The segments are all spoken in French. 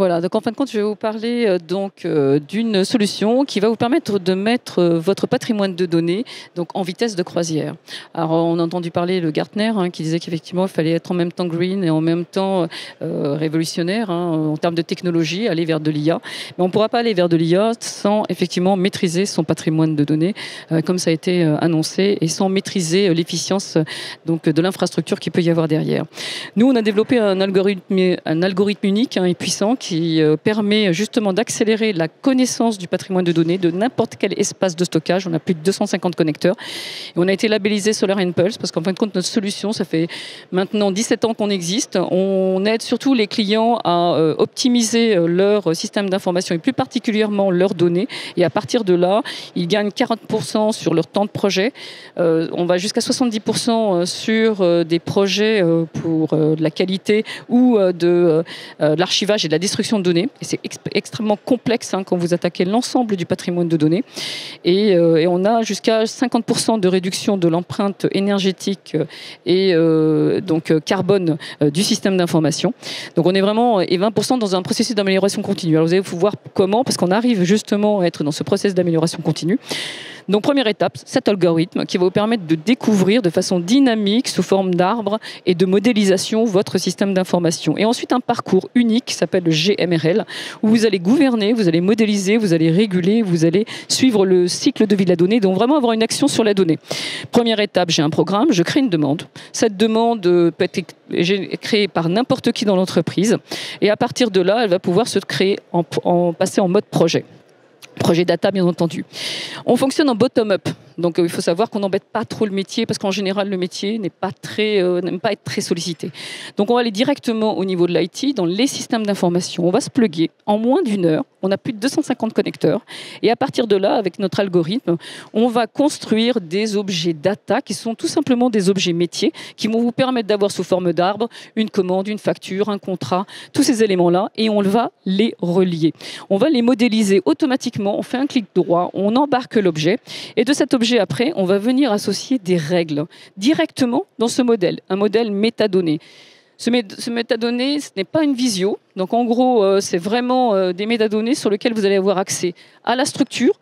Voilà, donc en fin de compte, je vais vous parler d'une solution qui va vous permettre de mettre votre patrimoine de données donc en vitesse de croisière. Alors, on a entendu parler de Gartner qui disait qu'effectivement, il fallait être en même temps green et en même temps révolutionnaire en termes de technologie, aller vers de l'IA. Mais on ne pourra pas aller vers de l'IA sans effectivement maîtriser son patrimoine de données, comme ça a été annoncé, et sans maîtriser l'efficience donc de l'infrastructure qu'il peut y avoir derrière. Nous, on a développé un algorithme unique et puissant qui permet justement d'accélérer la connaissance du patrimoine de données de n'importe quel espace de stockage. On a plus de 250 connecteurs. Et on a été labellisé Solar & Pulse parce qu'en fin de compte, notre solution, ça fait maintenant 17 ans qu'on existe. On aide surtout les clients à optimiser leur système d'information et plus particulièrement leurs données. Et à partir de là, ils gagnent 40% sur leur temps de projet. On va jusqu'à 70% sur des projets pour de la qualité ou de l'archivage et de la destruction de données. Et c'est extrêmement complexe quand vous attaquez l'ensemble du patrimoine de données. Et on a jusqu'à 50% de réduction de l'empreinte énergétique et donc carbone du système d'information. Donc on est vraiment, et 20% dans un processus d'amélioration continue. Alors vous allez voir comment, parce qu'on arrive justement à être dans ce processus d'amélioration continue. Donc première étape, cet algorithme qui va vous permettre de découvrir de façon dynamique, sous forme d'arbre et de modélisation, votre système d'information. Et ensuite un parcours unique qui s'appelle le GMRL, où vous allez gouverner, vous allez modéliser, vous allez réguler, vous allez suivre le cycle de vie de la donnée, donc vraiment avoir une action sur la donnée. Première étape, j'ai un programme, je crée une demande. Cette demande peut être créée par n'importe qui dans l'entreprise. Et à partir de là, elle va pouvoir se créer, passer en mode projet. Projet data, bien entendu. On fonctionne en bottom-up. Donc, il faut savoir qu'on n'embête pas trop le métier parce qu'en général, le métier n'aime pas être très sollicité. Donc, on va aller directement au niveau de l'IT, dans les systèmes d'information. On va se plugger en moins d'une heure. On a plus de 250 connecteurs. Et à partir de là, avec notre algorithme, on va construire des objets data qui sont tout simplement des objets métiers qui vont vous permettre d'avoir sous forme d'arbre une commande, une facture, un contrat, tous ces éléments-là. Et on va les relier. On va les modéliser automatiquement. On fait un clic droit, on embarque l'objet. Et de cet objet, après, on va venir associer des règles directement dans ce modèle, un modèle métadonnées. Ce métadonnées, ce n'est pas une visio. Donc, en gros, c'est vraiment des métadonnées sur lesquelles vous allez avoir accès à la structure.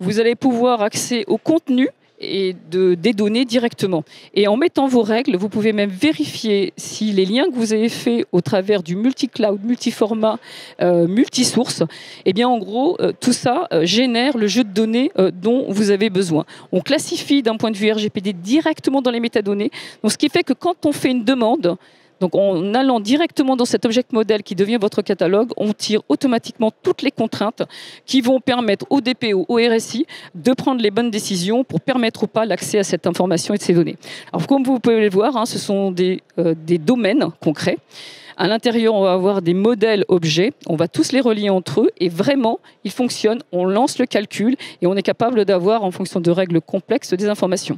Vous allez pouvoir accéder au contenu et des données directement. Et en mettant vos règles, vous pouvez même vérifier si les liens que vous avez faits au travers du multi-cloud, multi-format, multi-source, eh bien en gros, tout ça génère le jeu de données dont vous avez besoin. On classifie d'un point de vue RGPD directement dans les métadonnées. Donc, ce qui fait que quand on fait une demande, donc en allant directement dans cet object model qui devient votre catalogue, on tire automatiquement toutes les contraintes qui vont permettre au DPO, au RSI de prendre les bonnes décisions pour permettre ou pas l'accès à cette information et de ces données. Alors comme vous pouvez le voir, ce sont des domaines concrets. À l'intérieur, on va avoir des modèles objets, on va tous les relier entre eux et vraiment, ils fonctionnent, on lance le calcul et on est capable d'avoir, en fonction de règles complexes, des informations.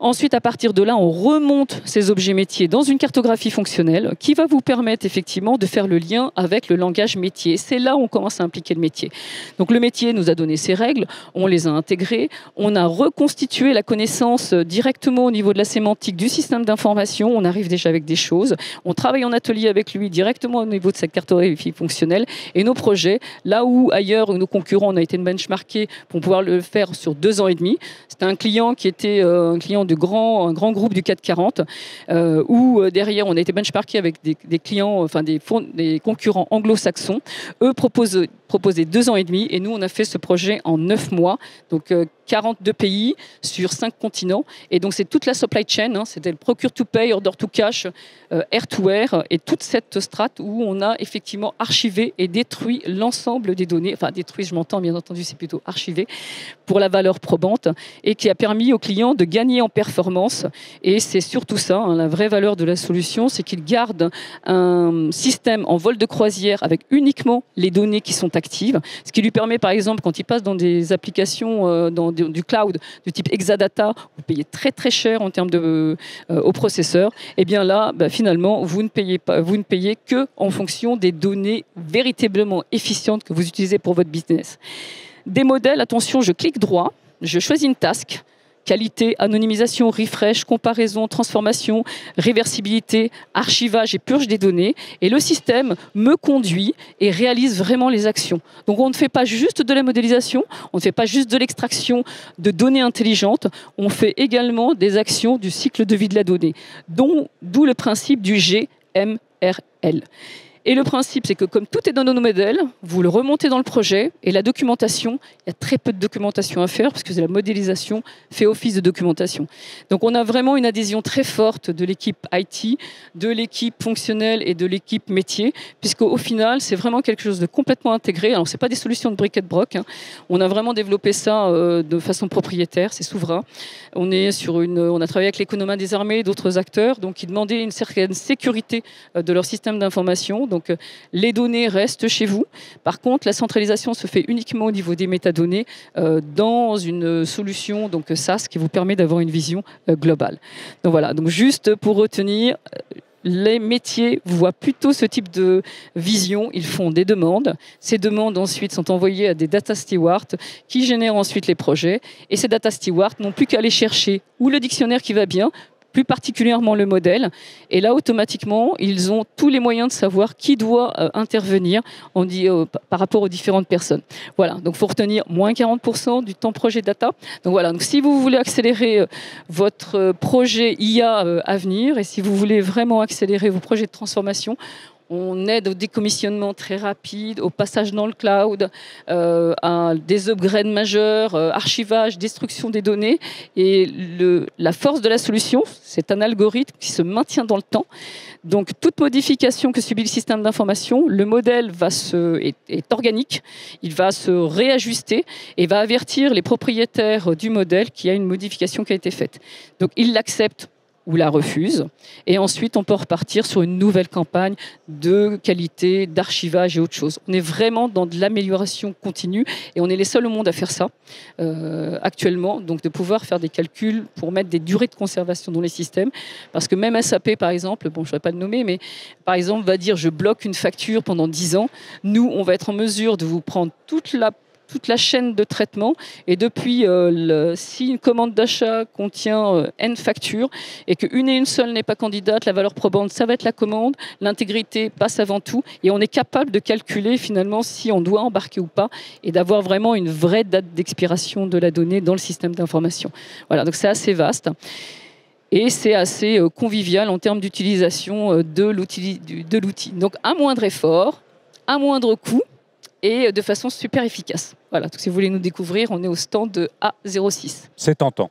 Ensuite, à partir de là, on remonte ces objets métiers dans une cartographie fonctionnelle qui va vous permettre effectivement de faire le lien avec le langage métier. C'est là où on commence à impliquer le métier. Donc le métier nous a donné ses règles, on les a intégrées, on a reconstitué la connaissance directement au niveau de la sémantique du système d'information, on arrive déjà avec des choses, on travaille en atelier avec lui directement au niveau de cette cartographie fonctionnelle et nos projets, là où ailleurs nos concurrents, on a été benchmarkés pour pouvoir le faire sur 2 ans et demi. C'était un client qui était un client un grand groupe du CAC 40, où derrière on a été benchmarké avec des clients, enfin des concurrents anglo-saxons. Eux proposaient 2 ans et demi et nous on a fait ce projet en 9 mois. Donc 42 pays sur 5 continents. Et donc, c'est toute la supply chain. C'était le procure to pay, order to cash, air to air et toute cette strate où on a effectivement archivé et détruit l'ensemble des données. Enfin, détruit, je m'entends, bien entendu, c'est plutôt archivé pour la valeur probante et qui a permis aux clients de gagner en performance. Et c'est surtout ça, la vraie valeur de la solution, c'est qu'ils gardent un système en vol de croisière avec uniquement les données qui sont actives. Ce qui lui permet, par exemple, quand il passe dans des applications, du cloud de type Exadata, vous payez très très cher en termes au processeur, et bien là, finalement, vous ne payez que en fonction des données véritablement efficientes que vous utilisez pour votre business. Des modèles, attention, je clique droit, je choisis une task. qualité, anonymisation, refresh, comparaison, transformation, réversibilité, archivage et purge des données. Et le système me conduit et réalise vraiment les actions. Donc on ne fait pas juste de la modélisation, on ne fait pas juste de l'extraction de données intelligentes, on fait également des actions du cycle de vie de la donnée, d'où le principe du GMRL. Et le principe, c'est que comme tout est dans nos modèles, vous le remontez dans le projet et la documentation, il y a très peu de documentation à faire parce que la modélisation fait office de documentation. Donc on a vraiment une adhésion très forte de l'équipe IT, de l'équipe fonctionnelle et de l'équipe métier, puisqu'au final, c'est vraiment quelque chose de complètement intégré. Alors, ce n'est pas des solutions de brick et de broc. Hein. On a vraiment développé ça de façon propriétaire, c'est souverain. On a travaillé avec l'économie des armées et d'autres acteurs, donc ils demandaient une certaine sécurité de leur système d'information. Donc, les données restent chez vous. Par contre, la centralisation se fait uniquement au niveau des métadonnées dans une solution donc SaaS qui vous permet d'avoir une vision globale. Donc voilà. Donc juste pour retenir. Les métiers voient plutôt ce type de vision. Ils font des demandes. Ces demandes ensuite sont envoyées à des data stewards qui génèrent ensuite les projets. Et ces data stewards n'ont plus qu'à aller chercher ou le dictionnaire qui va bien, plus particulièrement le modèle. Et là, automatiquement, ils ont tous les moyens de savoir qui doit intervenir par rapport aux différentes personnes. Voilà, donc il faut retenir moins 40% du temps projet data. Donc voilà, donc si vous voulez accélérer votre projet IA à venir et si vous voulez vraiment accélérer vos projets de transformation, on aide au décommissionnement très rapide, au passage dans le cloud, à des upgrades majeurs, archivage, destruction des données. Et la force de la solution, c'est un algorithme qui se maintient dans le temps. Donc, toute modification que subit le système d'information, le modèle est organique, il va se réajuster et va avertir les propriétaires du modèle qu'il y a une modification qui a été faite. Donc, ils l'acceptent ou la refuse. Et ensuite, on peut repartir sur une nouvelle campagne de qualité, d'archivage et autre chose. On est vraiment dans de l'amélioration continue et on est les seuls au monde à faire ça actuellement. Donc, de pouvoir faire des calculs pour mettre des durées de conservation dans les systèmes. Parce que même SAP, par exemple, bon, je ne vais pas le nommer, mais par exemple, va dire je bloque une facture pendant 10 ans. Nous, on va être en mesure de vous prendre toute la chaîne de traitement et depuis, si une commande d'achat contient N factures et qu'une et une seule n'est pas candidate, la valeur probante, ça va être la commande, l'intégrité passe avant tout et on est capable de calculer finalement si on doit embarquer ou pas et d'avoir vraiment une vraie date d'expiration de la donnée dans le système d'information. Voilà, donc c'est assez vaste. Et c'est assez convivial en termes d'utilisation de l'outil. Donc à moindre effort, à moindre coût, et de façon super efficace. Voilà, donc si vous voulez nous découvrir, on est au stand de A06. C'est tentant.